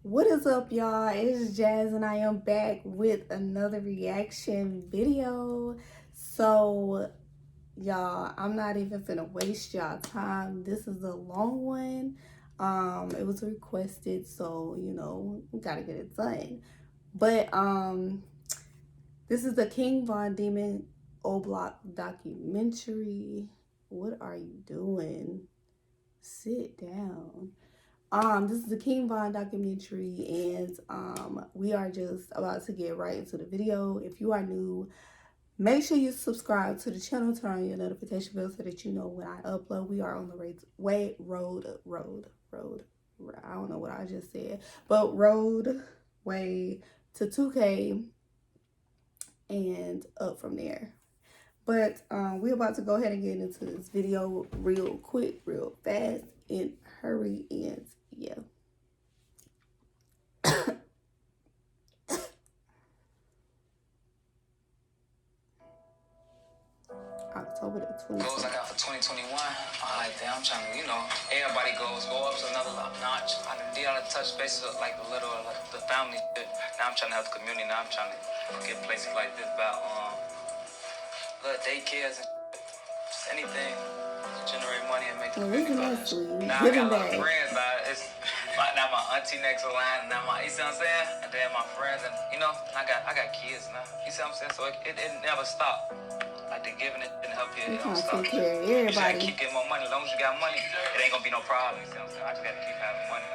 What is up, y'all? It's Jazz, and I am back with another reaction video. So, y'all, I'm not even finna waste y'all time. This is a long one. It was requested, so we gotta get it done. But this is the King Von Demon O Block documentary. What are you doing? Sit down. This is the King Von documentary, and we are just about to get right into the video. If you are new, make sure you subscribe to the channel, turn on your notification bell so that you know when I upload. We are on the road. I don't know what I just said, but road way to 2K and up from there. But we're about to go ahead and get into this video real quick, real fast, and hurry, and yeah. October the 20th. Goals I got for 2021. Alright, I'm trying to, everybody goes go up to another notch. I did all the touch bases with like the family shit. Now I'm trying to help the community. Now I'm trying to get places like this about little daycares and just anything to generate money and make the community better. Now I got a lot of friends, but it's now my auntie next to line. Now you see what I'm saying? And then my friends, and I got kids now. You see what I'm saying? So it never stopped. Like the giving it and help you, it don't stop. You just gotta keep getting more money. As long as you got money, it ain't gonna be no problem. You see what I'm saying? I just gotta keep having money.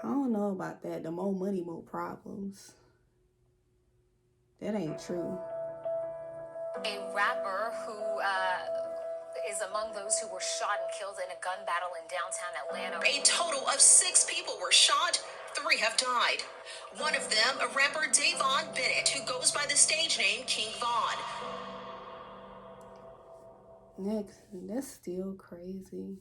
I don't know about that. The more money, more problems. That ain't true. A rapper who is among those who were shot and killed in a gun battle in downtown Atlanta. A total of 6 people were shot. 3 have died. One of them, a rapper Davon Bennett, who goes by the stage name King Von. Next, that's still crazy.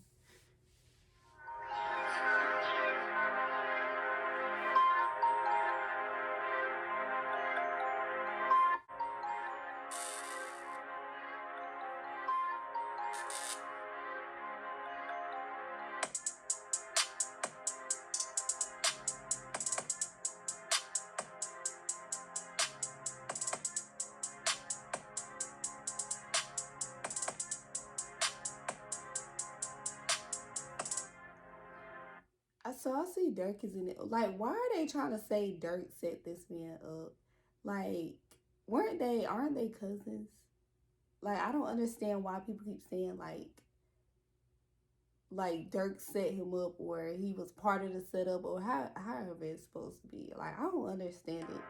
So I see Dirk is in it. Like, why are they trying to say Dirk set this man up? Like, aren't they cousins? Like, I don't understand why people keep saying like Dirk set him up, or he was part of the setup, or however it's supposed to be. Like, I don't understand it.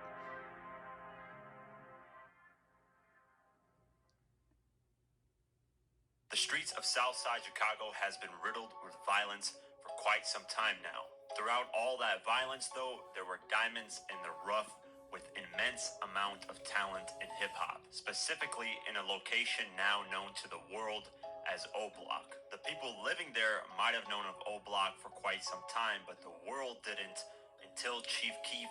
The streets of Southside Chicago has been riddled with violence for quite some time now. Throughout all that violence, though, there were diamonds in the rough with immense amount of talent in hip-hop, specifically in a location now known to the world as O Block. The people living there might have known of O Block for quite some time, but the world didn't until Chief Keef,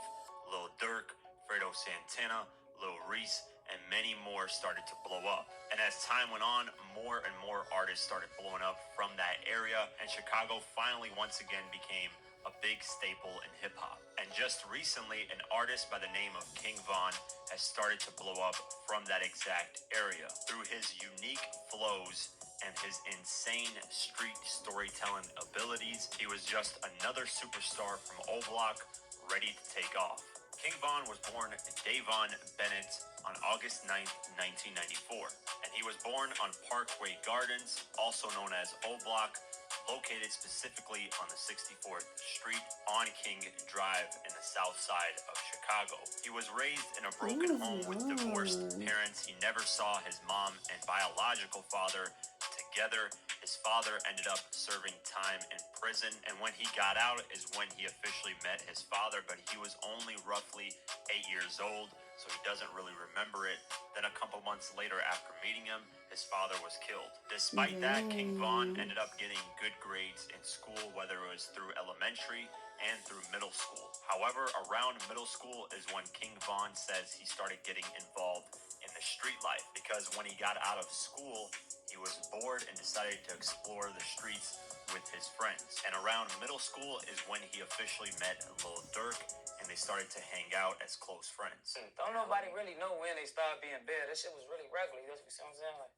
Lil Durk, Fredo Santana, Lil Reese, and many more started to blow up. And as time went on, more and more artists started blowing up from that area, and Chicago finally once again became a big staple in hip-hop. And just recently, an artist by the name of King Von has started to blow up from that exact area. Through his unique flows and his insane street storytelling abilities, he was just another superstar from O Block, ready to take off. King Von was born Davon Bennett on August 9th, 1994, and he was born on Parkway Gardens, also known as O Block, located specifically on the 64th Street on King Drive in the south side of Chicago. He was raised in a broken home with divorced parents. He never saw his mom and biological father together. His father ended up serving time in prison, and when he got out is when he officially met his father, but he was only roughly 8 years old, so he doesn't really remember it. Then a couple months later, after meeting him, his father was killed. Despite that, King Von ended up getting good grades in school, whether it was through elementary and through middle school. However, around middle school is when King Von says he started getting involved in the street life, because when he got out of school, He was bored and decided to explore the streets with his friends. And around middle school is when he officially met Lil Durk, and they started to hang out as close friends. Don't nobody really know when they started being bad. That shit was really regular. You see what I'm saying? Like,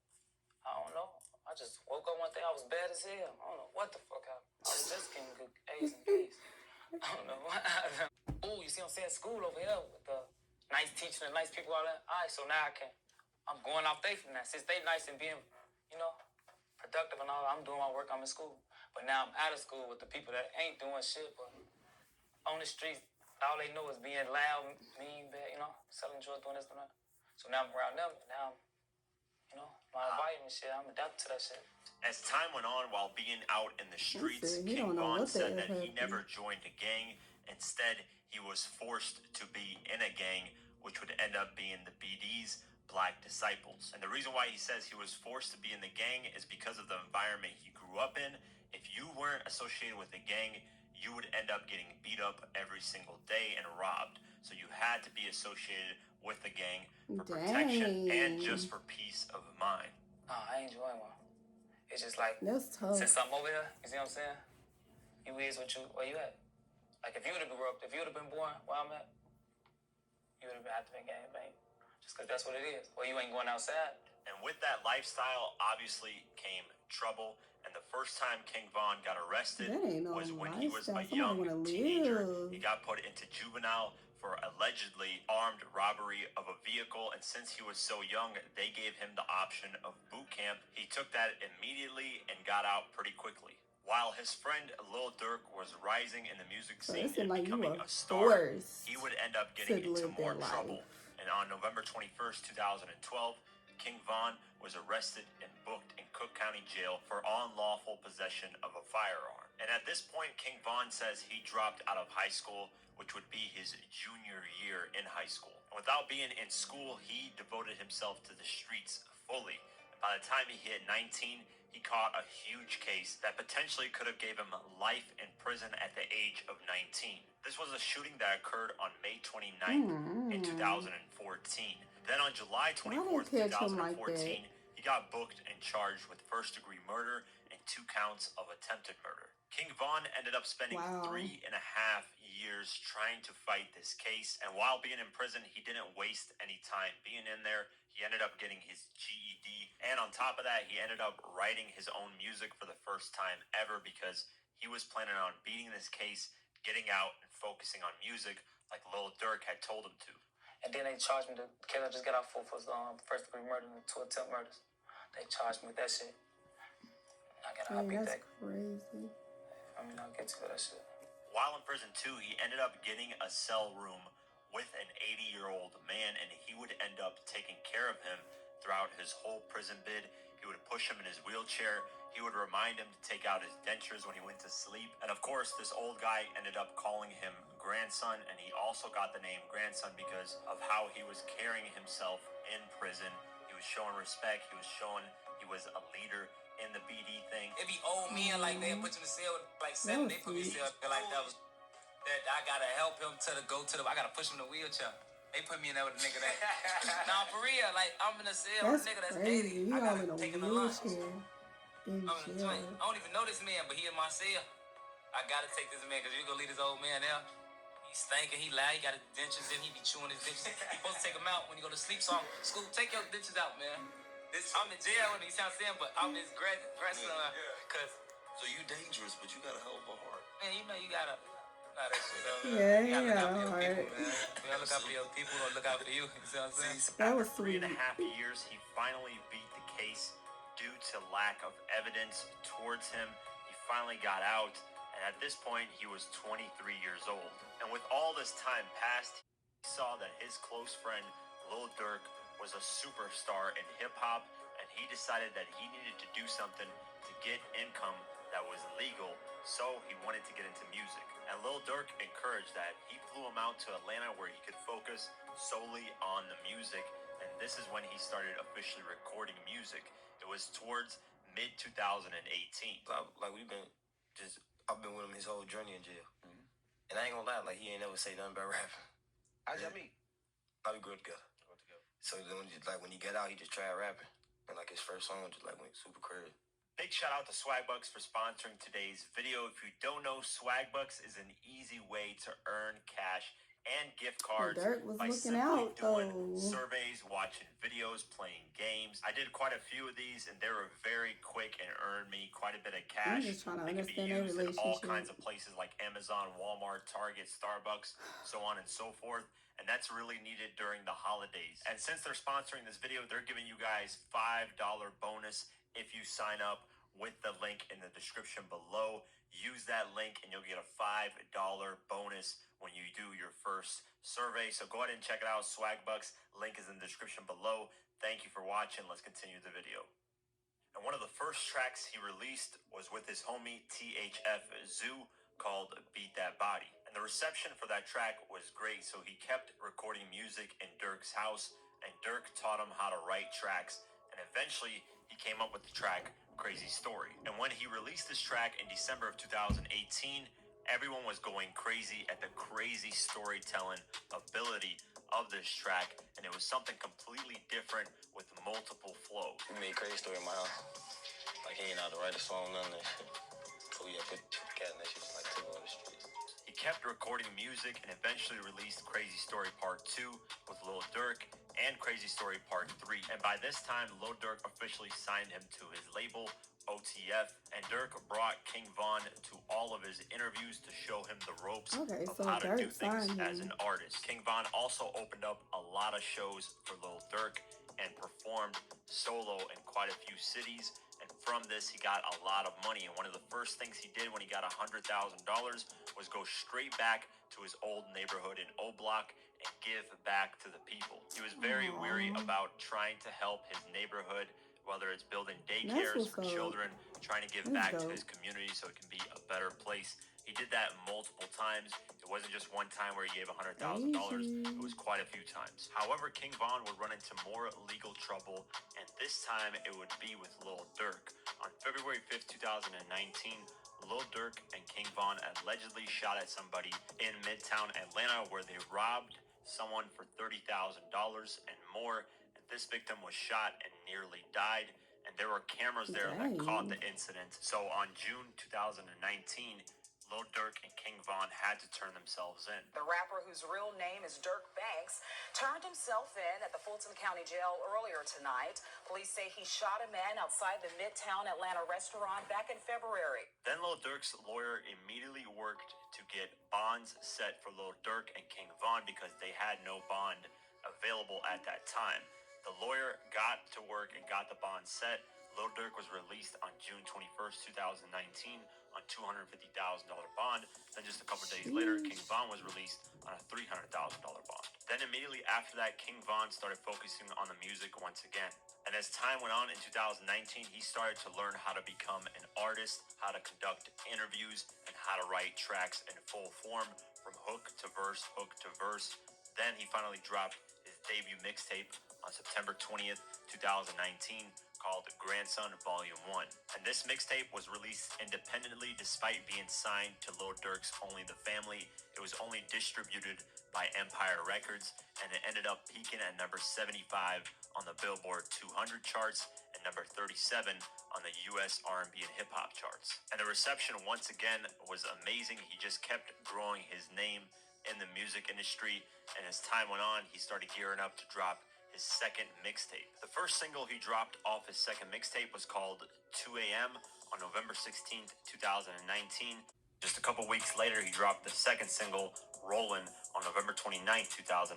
I don't know. I just woke up one day, I was bad as hell. I don't know what the fuck happened. I was just getting good A's and B's. I don't know what happened. Ooh, you see what I'm saying? School over here with the nice teaching and nice people, all that. All right, so now I'm going off they from that. Since they nice and being, you know, productive and all, I'm doing my work, I'm in school. But now I'm out of school with the people that ain't doing shit, but on the streets, all they know is being loud, mean, bad, you know, selling drugs, doing this and that. So now I'm around them, and now I'm, you know, my environment shit, I'm adapted to that shit. As time went on, while being out in the streets, said he King don't know Von what the said F that he happened. never joined a gang. Instead, he was forced to be in a gang, which would end up being the BD's Black Disciples. And the reason why he says he was forced to be in the gang is because of the environment he grew up in. If you weren't associated with a gang, you would end up getting beat up every single day and robbed. So you had to be associated with the gang for protection and just for peace of mind. Nah, I ain't enjoying one. It's just like, That's tough. since I'm over here, you see what I'm saying? You is what you, where you at? Like, if you would have grew up, if you would have been born where I'm at, you would have had to be gangbang. Just because that's what it is. Well, you ain't going outside. And with that lifestyle, obviously came trouble. And the first time King Von got arrested That ain't no was when he was a lifestyle. Somebody young wanna teenager. live. He got put into juvenile for allegedly armed robbery of a vehicle. And since he was so young, they gave him the option of boot camp. He took that immediately and got out pretty quickly. While his friend Lil Durk was rising in the music So scene it's and like you becoming were a star, forced he would end up getting to into live more that life. trouble. And on November 21st, 2012, King Von was arrested and booked in Cook County Jail for unlawful possession of a firearm. And at this point, King Von says he dropped out of high school, which would be his junior year in high school. And without being in school, he devoted himself to the streets fully. And by the time he hit 19, he caught a huge case that potentially could have gave him life in prison at the age of 19. This was a shooting that occurred on May 29th in 2014. Then on July 24th, catch him like 2014, he got booked and charged with first-degree murder and 2 counts of attempted murder. King Von ended up spending 3.5 years trying to fight this case, and while being in prison, he didn't waste any time being in there. He ended up getting his GED, and on top of that, he ended up writing his own music for the first time ever because he was planning on beating this case, getting out, and focusing on music like Lil Durk had told him to. And then they charged me, the kid I just got out for first degree murder and 2 attempt murders. They charged me with that shit. I beat that's that. crazy. I mean, I'll get to that shit. While in prison too, he ended up getting a cell room with an 80-year-old man, and he would end up taking care of him throughout his whole prison bid. He would push him in his wheelchair. He would remind him to take out his dentures when he went to sleep. And of course, this old guy ended up calling him grandson, and he also got the name grandson because of how he was carrying himself in prison. He was showing respect. He was showing he was a leader in the BD thing. It be old men like they put you in the cell with like 7. They put me in the cell like that was that I gotta help him I gotta push him in the wheelchair. They put me in there with a nigga that nah, for real, like I'm in a cell with a nigga that's crazy. 80. He I all gotta in a take him to lunch. wheelchair in I'm in a jail. joint. I don't even know this man, but he in my cell. I gotta take this man because you gonna leave this old man there. He's stinking, he loud, he got his dentures in, he be chewing his dentures. He supposed to take them out when you go to sleep. So school, take your dentures out, man. I'm in jail when you sound saying, but I'm his grandson. Cause So you dangerous, but you got a hell of a heart. man, you know you gotta that shit though. Yeah, You gotta look out for your yeah, people, man. You gotta look out for your people or look out for you. You see what I'm saying? That was After 3.5 sweet. years, he finally beat the case due to lack of evidence towards him. He finally got out, and at this point, he was 23 years old. And with all this time passed, he saw that his close friend, Lil Durk, was a superstar in hip-hop, and he decided that he needed to do something to get income that was legal, so he wanted to get into music. And Lil Durk encouraged that. He flew him out to Atlanta where he could focus solely on the music, and this is when he started officially recording music. It was towards mid-2018. Like I've been with him his whole journey in jail. And I ain't gonna lie, like he ain't never say nothing about rapping. How'd y'all meet? Like we grew up together. So then when he got out, he just tried rapping. And like his first song just like went super crazy. Big shout out to Swagbucks for sponsoring today's video. If you don't know, Swagbucks is an easy way to earn cash and gift cards Dirk was by looking simply out, doing though. surveys, watching videos, playing games. I did quite a few of these, and they were very quick and earned me quite a bit of cash. I'm just trying to They can be understand their used in all relationship. kinds of places like Amazon, Walmart, Target, Starbucks, so on and so forth. And that's really needed during the holidays. And since they're sponsoring this video, they're giving you guys $5 bonus if you sign up with the link in the description below. Use that link and you'll get a $5 bonus when you do your first survey. So go ahead and check it out, Swagbucks. Link is in the description below. Thank you for watching. Let's continue the video. And one of the first tracks he released was with his homie THF Zoo called Beat That Body. And the reception for that track was great, so he kept recording music in Dirk's house, and Dirk taught him how to write tracks, and eventually he came up with the track Crazy Story. And when he released this track in December of 2018, everyone was going crazy at the crazy storytelling ability of this track, and it was something completely different with multiple flows. We made Crazy Story in my house. Like he ain't know how to write a song, none of that shit. So yeah, put the cat in that shit, like took it on the streets. He kept recording music and eventually released Crazy Story Part 2 with Lil Durk and Crazy Story Part 3. And by this time, Lil Durk officially signed him to his label, OTF, and Durk brought King Von to all of his interviews to show him the ropes of how to do things as an artist. King Von also opened up a lot of shows for Lil Durk and performed solo in quite a few cities. And from this, he got a lot of money. And one of the first things he did when he got $100,000 was go straight back to his old neighborhood in O Block and give back to the people. He was very weary about trying to help his neighborhood, whether it's building daycares for children, trying to give back to his community so it can be a better place. He did that multiple times. It wasn't just one time where he gave $100,000. It was quite a few times. However, King Von would run into more legal trouble, and this time it would be with Lil Durk. On February 5th, 2019, Lil Durk and King Von allegedly shot at somebody in Midtown Atlanta where they robbed someone for $30,000 and more. And this victim was shot and nearly died. And there were cameras there that caught the incident. So on June 2019, Lil Durk and King Von had to turn themselves in. The rapper, whose real name is Dirk Banks, turned himself in at the Fulton County Jail earlier tonight. Police say he shot a man outside the Midtown Atlanta restaurant back in February. Then Lil Durk's lawyer immediately worked to get bonds set for Lil Durk and King Von because they had no bond available at that time. The lawyer got to work and got the bond set. Lil Durk was released on June 21st, 2019 on $250,000 bond. Then just a couple days later, King Von was released on a $300,000 bond. Then immediately after that, King Von started focusing on the music once again. And as time went on in 2019, he started to learn how to become an artist, how to conduct interviews, and how to write tracks in full form from hook to verse, hook to verse. Then he finally dropped his debut mixtape on September 20th, 2019, called Grandson Volume 1. And this mixtape was released independently despite being signed to Lil Durk's Only the Family. It was only distributed by Empire Records, and it ended up peaking at number 75 on the Billboard 200 charts and number 37 on the US R&B and hip hop charts. And the reception once again was amazing. He just kept growing his name in the music industry, and as time went on, he started gearing up to drop his second mixtape. The first single he dropped off his second mixtape was called 2 a.m. on November 16th, 2019. Just a couple weeks later, he dropped the second single, Rollin', on November 29th, 2019.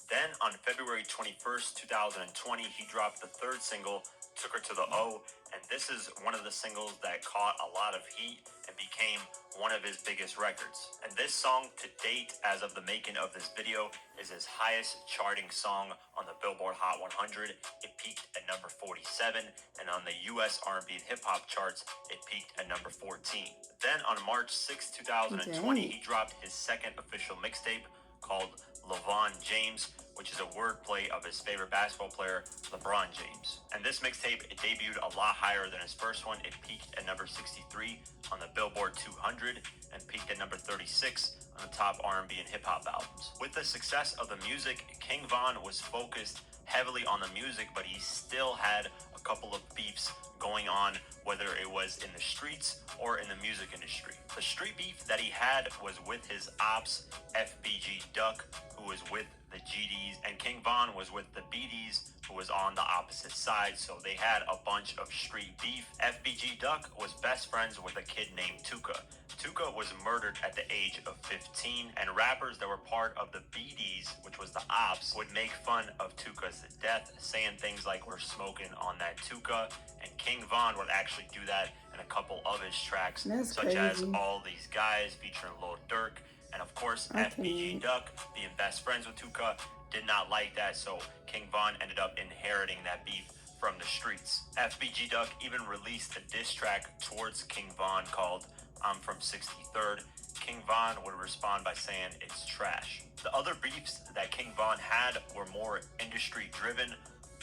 Then on February 21st, 2020, he dropped the third single, Took Her to the O, and this is one of the singles that caught a lot of heat and became one of his biggest records. And this song to date, as of the making of this video, is his highest charting song on the Billboard Hot 100. It peaked at number 47, and on the US R&B and hip hop charts, it peaked at number 14. Then on March 6, 2020, he dropped his second official mixtape called LeVon James, which is a wordplay of his favorite basketball player, LeBron James. And this mixtape, it debuted a lot higher than his first one. It peaked at number 63 on the Billboard 200 and peaked at number 36 on the top R&B and hip hop albums. With the success of the music, King Von was focused heavily on the music, but he still had a couple of beefs going on, whether it was in the streets or in the music industry. The street beef that he had was with his ops, FBG Duck, who was with the GDs, and King Von was with the BDs, who was on the opposite side, so they had a bunch of street beef. FBG Duck was best friends with a kid named Tuka. Tuka was murdered at the age of 15, and rappers that were part of the BDs, which was the ops, would make fun of Tuka's death, saying things like, "We're smoking on that Tuka," and King Von would actually do that in a couple of his tracks, That's such as crazy. All These Guys featuring Lil Durk, and of course, FBG Duck, being best friends with Tuka, did not like that, so King Von ended up inheriting that beef from the streets. FBG Duck even released a diss track towards King Von called "I'm from 63rd." King Von would respond by saying it's trash. The other beefs that King Von had were more industry driven.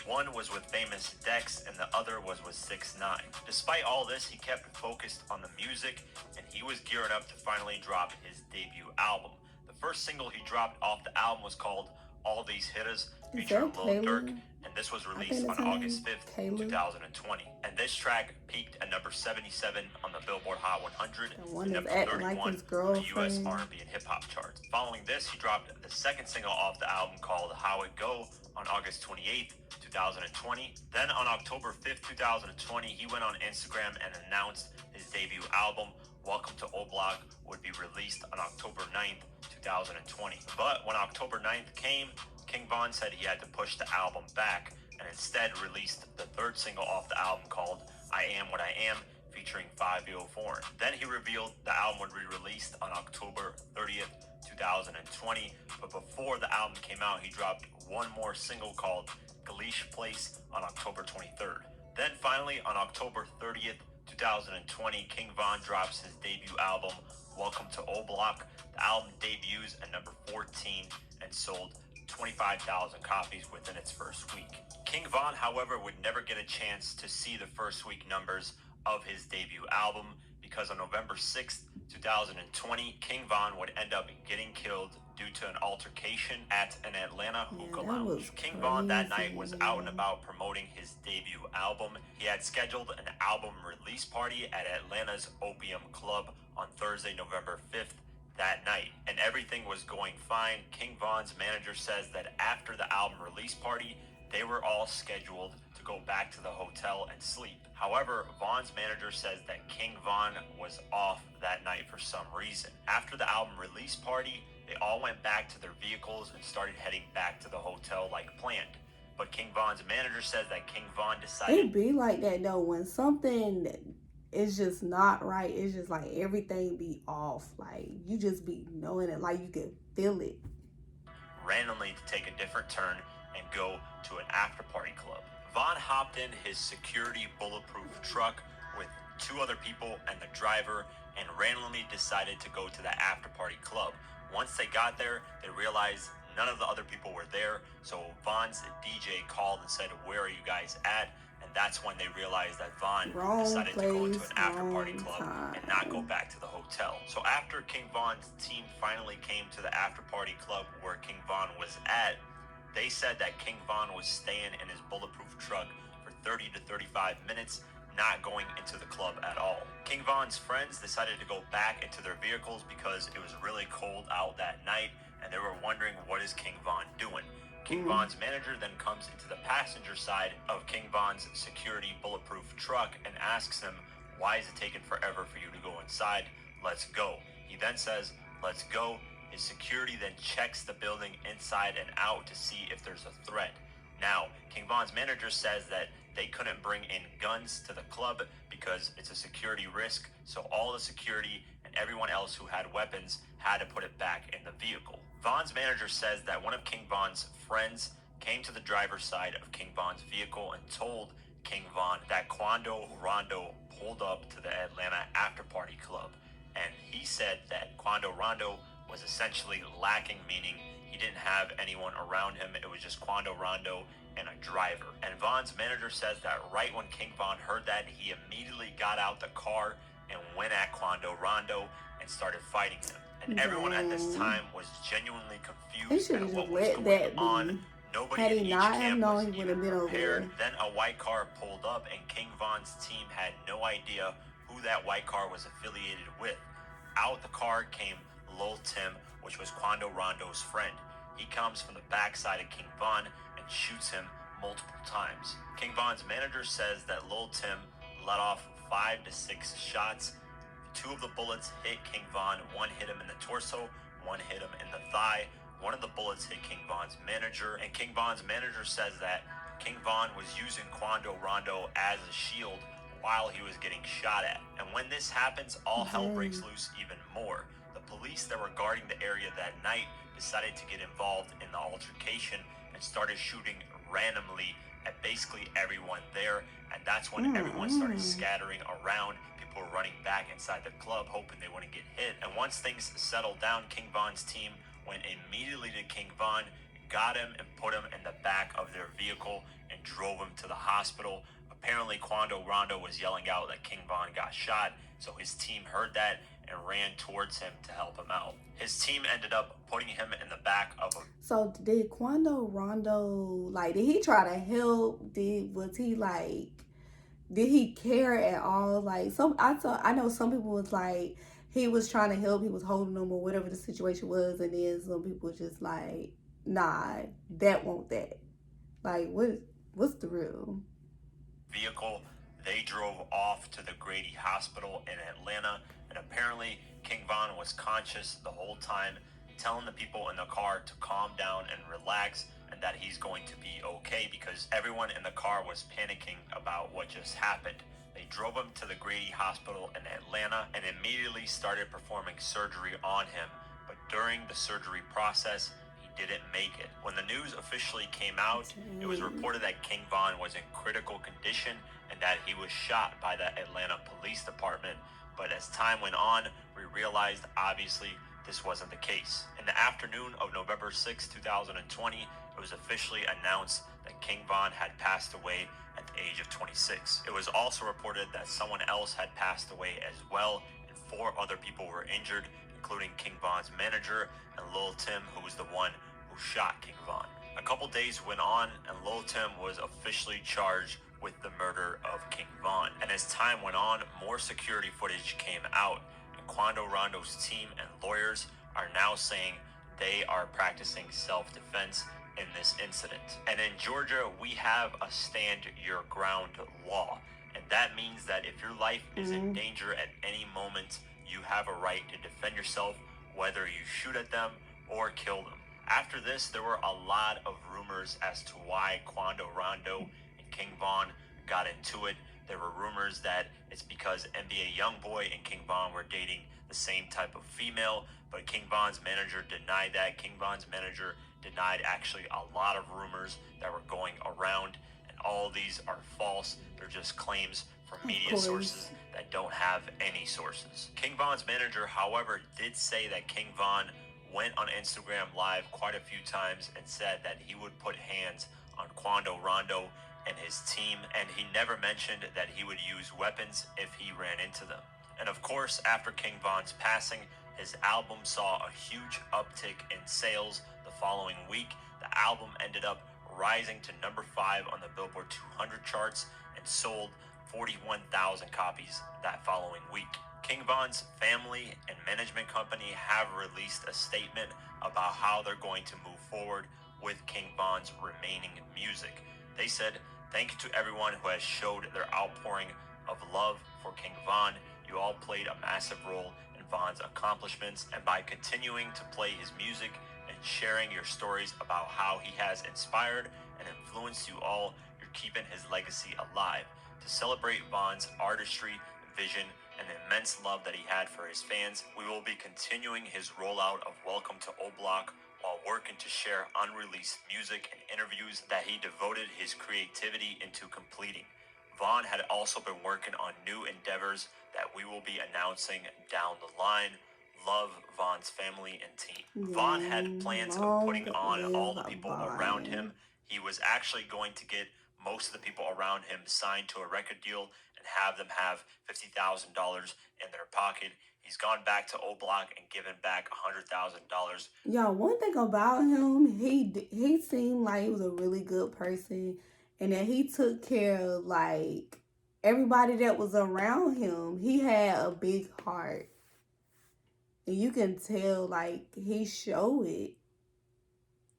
One was with famous Dex and the other was with 6ix9ine. Despite all this, he kept focused on the music and he was gearing up to finally drop his debut album. The first single he dropped off the album was called All These Hitters, featuring Lil Durk, and this was released on August 5th, 2020. And this track peaked at number 77 on the Billboard Hot 100 and number 31 on the US R&B and hip hop charts. Following this, he dropped the second single off the album called How It Go on August 28th, 2020. Then on October 5th, 2020, he went on Instagram and announced his debut album, Welcome to O Block, would be released on October 9th, 2020. But when October 9th came, King Von said he had to push the album back and instead released the third single off the album called I Am What I Am, featuring 5Yo Foreign. Then he revealed the album would be released on October 30th, 2020, but before the album came out, he dropped one more single called Galish Place on October 23rd. Then finally, on October 30th, 2020, King Von drops his debut album, Welcome to O Block. The album debuts at number 14 and sold 25,000 copies within its first week. King Von, however, would never get a chance to see the first week numbers of his debut album because on November 6th, 2020, King Von would end up getting killed due to an altercation at an Atlanta hookah lounge. King Von that night was out and about promoting his debut album. He had scheduled an album release party at Atlanta's Opium Club on Thursday, November 5th that night, and everything was going fine. King Von's manager says that after the album release party, they were all scheduled to go back to the hotel and sleep. However, Von's manager says that King Von was off that night for some reason. After the album release party, they all went back to their vehicles and started heading back to the hotel like planned. But King Von's manager says that King Von decided... It be like that though, when something is just not right, it's just like everything be off. Like, you just be knowing it, like you can feel it. ...randomly to take a different turn and go to an after-party club. Von hopped in his security bulletproof truck with two other people and the driver and randomly decided to go to the after-party club. Once they got there, they realized none of the other people were there, so Von's DJ called and said, "Where are you guys at?" And that's when they realized that Von decided to go into an after-party club and not go back to the hotel. So after King Von's team finally came to the after-party club where King Von was at, they said that King Von was staying in his bulletproof truck for 30 to 35 minutes, not going into the club at all. King Von's friends decided to go back into their vehicles because it was really cold out that night and they were wondering, what is King Von doing? King Von's manager then comes into the passenger side of King Von's security bulletproof truck and asks him, "Why is it taking forever for you to go inside? Let's go." He then says, "Let's go." His security then checks the building inside and out to see if there's a threat. Now, King Von's manager says that they couldn't bring in guns to the club because it's a security risk, so all the security and everyone else who had weapons had to put it back in the vehicle. Von's manager says that one of King Von's friends came to the driver's side of King Von's vehicle and told King Von that Quando Rondo pulled up to the Atlanta after party club, and he said that Quando Rondo was essentially lacking, meaning he didn't have anyone around him. It was just Quando Rondo and a driver. And Von's manager says that right when King Von heard that, he immediately got out the car and went at Quando Rondo and started fighting him. And everyone at this time was genuinely confused at what was going on. Nobody Had in he each not have camp known, was he would even have been over prepared. there. Then a white car pulled up, and King Von's team had no idea who that white car was affiliated with. Out the car came Lil Tim, which was Quando Rondo's friend. He comes from the backside of King Von and shoots him multiple times. King Von's manager says that Lil Tim let off 5 to 6 shots. 2 of the bullets hit King Von. 1 hit him in the torso, 1 hit him in the thigh. 1 of the bullets hit King Von's manager, and King Von's manager says that King Von was using Quando Rondo as a shield while he was getting shot at. And when this happens, all hell breaks loose even more. The police that were guarding the area that night decided to get involved in the altercation and started shooting randomly at basically everyone there, and that's when everyone started scattering around. People were running back inside the club hoping they wouldn't get hit. And once things settled down, King Von's team went immediately to King Von, got him and put him in the back of their vehicle and drove him to the hospital. Apparently Quando Rondo was yelling out that King Von got shot, so his team heard that and ran towards him to help him out. His team ended up putting him in the back of a... So did Quando Rondo, like, did he try to help? Was he like, did he care at all? Like, I know some people was like, he was trying to help, he was holding them or whatever the situation was, and then some people just like, nah, that won't that. Like, what's the real? Vehicle. They drove off to the Grady Hospital in Atlanta, and apparently King Von was conscious the whole time, telling the people in the car to calm down and relax and that he's going to be okay, because everyone in the car was panicking about what just happened. They drove him to the Grady Hospital in Atlanta and immediately started performing surgery on him, but during the surgery process, he didn't make it. When the news officially came out, it was reported that King Von was in critical condition and that he was shot by the Atlanta Police Department. But as time went on, we realized obviously this wasn't the case. In the afternoon of November 6, 2020, it was officially announced that King Von had passed away at the age of 26. It was also reported that someone else had passed away as well, and 4 other people were injured, including King Von's manager and Lil Tim, who was the one who shot King Von. A couple days went on, and Lil Tim was officially charged with the murder of King Von. And as time went on, more security footage came out, and Quando Rondo's team and lawyers are now saying they are practicing self-defense in this incident. And in Georgia, we have a stand your ground law, and that means that if your life is in danger at any moment, you have a right to defend yourself, whether you shoot at them or kill them. After this, there were a lot of rumors as to why Quando Rondo and King Von got into it. There were rumors that it's because NBA YoungBoy and King Von were dating the same type of female, but King Von's manager denied that. King Von's manager denied actually a lot of rumors that were going around, and all these are false. They're just claims from media sources that don't have any sources. King Von's manager, however, did say that King Von went on Instagram Live quite a few times and said that he would put hands on Quando Rondo and his team, and he never mentioned that he would use weapons if he ran into them. And of course, after King Von's passing, his album saw a huge uptick in sales the following week. The album ended up rising to number 5 on the Billboard 200 charts and sold 41,000 copies that following week. King Von's family and management company have released a statement about how they're going to move forward with King Von's remaining music. They said, "Thank you to everyone who has showed their outpouring of love for King Von. You all played a massive role in Von's accomplishments, and by continuing to play his music and sharing your stories about how he has inspired and influenced you all, you're keeping his legacy alive. To celebrate Von's artistry, vision, and the immense love that he had for his fans, we will be continuing his rollout of Welcome to O Block while working to share unreleased music and interviews that he devoted his creativity into completing. Von had also been working on new endeavors that we will be announcing down the line. Love, Von's family and team." Von had plans of putting on all the people around him. He was actually going to get most of the people around him signed to a record deal and have them have $50,000 in their pocket. He's gone back to O Block and given back $100,000. Y'all, one thing about him, he seemed like he was a really good person, and that he took care of like everybody that was around him. He had a big heart, and you can tell like he showed it.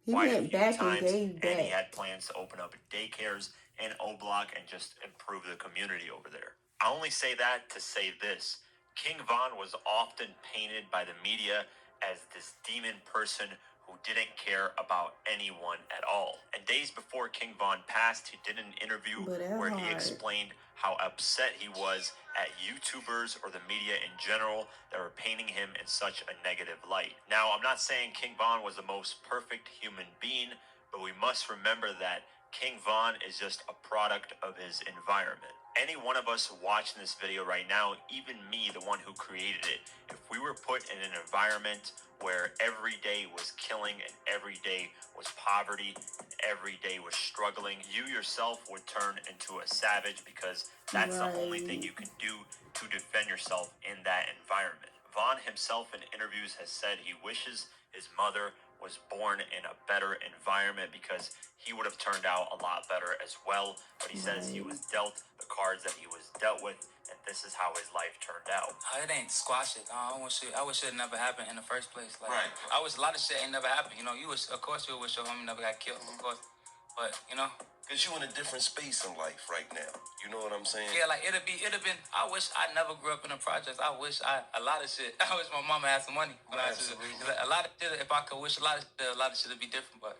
He Quite a went few back and times, gave and he back. had plans to open up daycares in O Block and just improve the community over there. I only say that to say this. King Von was often painted by the media as this demon person who didn't care about anyone at all. And days before King Von passed, he did an interview But that where he hard. explained how upset he was at YouTubers or the media in general that were painting him in such a negative light. Now, I'm not saying King Von was the most perfect human being, but we must remember that King Von is just a product of his environment. Any one of us watching this video right now, even me, the one who created it, if we were put in an environment where every day was killing and every day was poverty and every day was struggling, you yourself would turn into a savage because that's the only thing you can do to defend yourself in that environment. Von himself in interviews has said he wishes his mother was born in a better environment because he would have turned out a lot better as well. But he says he was dealt the cards that he was dealt with, and this is how his life turned out. It ain't squash it. I wish it never happened in the first place. Like, Right. I wish a lot of shit ain't never happened. You know, of course you wish your homie never got killed, of course. But, you know, Because you in a different space in life right now. You know what I'm saying? yeah, like it'd have been. I wish I never grew up in the projects. I wish a lot of shit. I wish my mama had some money. A lot of shit. If I could wish a lot of shit would be different, but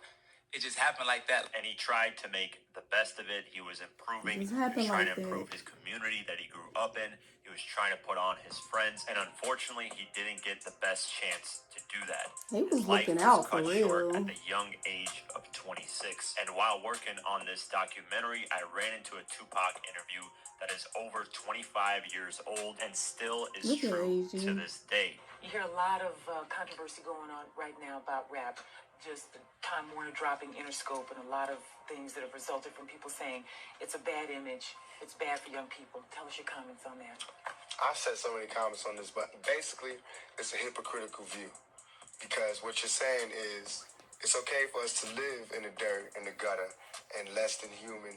it just happened like that. And he tried to make the best of it. He was improving. It just He was happened trying like to improve that. his community that he grew up in. He was trying to put on his friends, and unfortunately, he didn't get the best chance to do that. He was His life looking was out for cut short real. at the young age of 26. And while working on this documentary, I ran into a Tupac interview that is over 25 years old and still is Look at true AG. to this day. You hear a lot of controversy going on right now about rap. Just Time Warner dropping Interscope and a lot of things that have resulted from people saying it's a bad image, it's bad for young people. Tell us your comments on that. I've said so many comments on this, but basically, it's a hypocritical view. Because what you're saying is, it's okay for us to live in the dirt, in the gutter, and less than human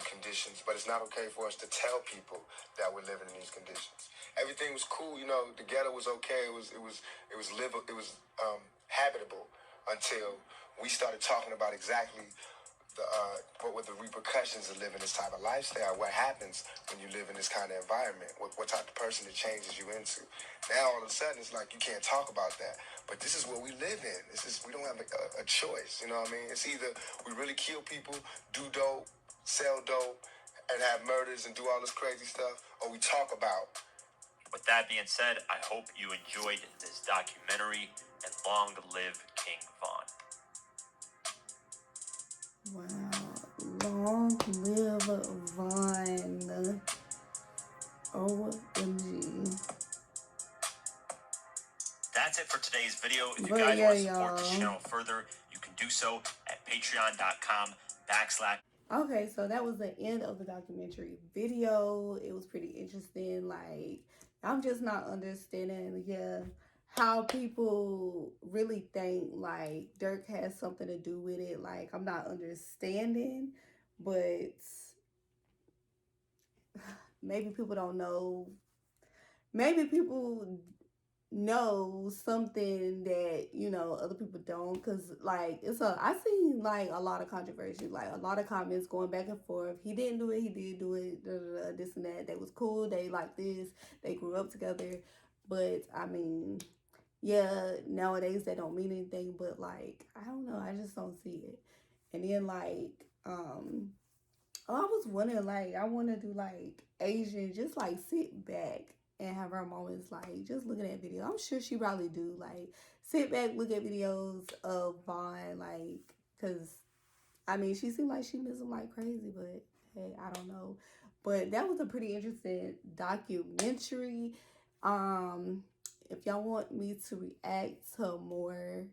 conditions, but it's not okay for us to tell people that we're living in these conditions. Everything was cool, you know. The ghetto was okay. It was habitable until we started talking about exactly what were the repercussions of living this type of lifestyle. What happens when you live in this kind of environment? What type of person it changes you into? Now all of a sudden it's like you can't talk about that. But this is what we live in. We don't have a choice. You know what I mean? It's either we really kill people, do dope, sell dope, and have murders and do all this crazy stuff, or we talk about. With that being said, I hope you enjoyed this documentary, and long live King Von. Wow. Long live Von. OMG. That's it for today's video. If you But guys yeah, want to support this y'all. channel further, you can do so at patreon.com/. Okay, so that was the end of the documentary video. It was pretty interesting. Like, I'm just not understanding, how people really think like Dirk has something to do with it. Like, I'm not understanding, but maybe people don't know. Maybe people know something that, you know, other people don't, because like I seen like a lot of controversy, like a lot of comments going back and forth. He didn't do it, he did do it, this and that. They was cool, they like this, they grew up together. But I mean, yeah, nowadays that don't mean anything, but like, I don't know, I just don't see it. And then like I was wondering, like, I want to do like Asian, just like sit back and have her moments, like just looking at videos. I'm sure she probably do, like sit back, look at videos of Von, like, because I mean, she seemed like she missed him like crazy, but hey, I don't know. But that was a pretty interesting documentary. If y'all want me to react to more,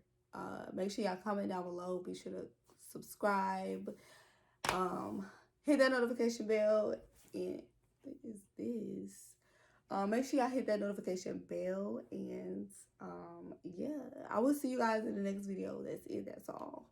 make sure y'all comment down below. Be sure to subscribe, hit that notification bell, and what is this? Make sure y'all hit that notification bell. And yeah, I will see you guys in the next video. That's it. That's all.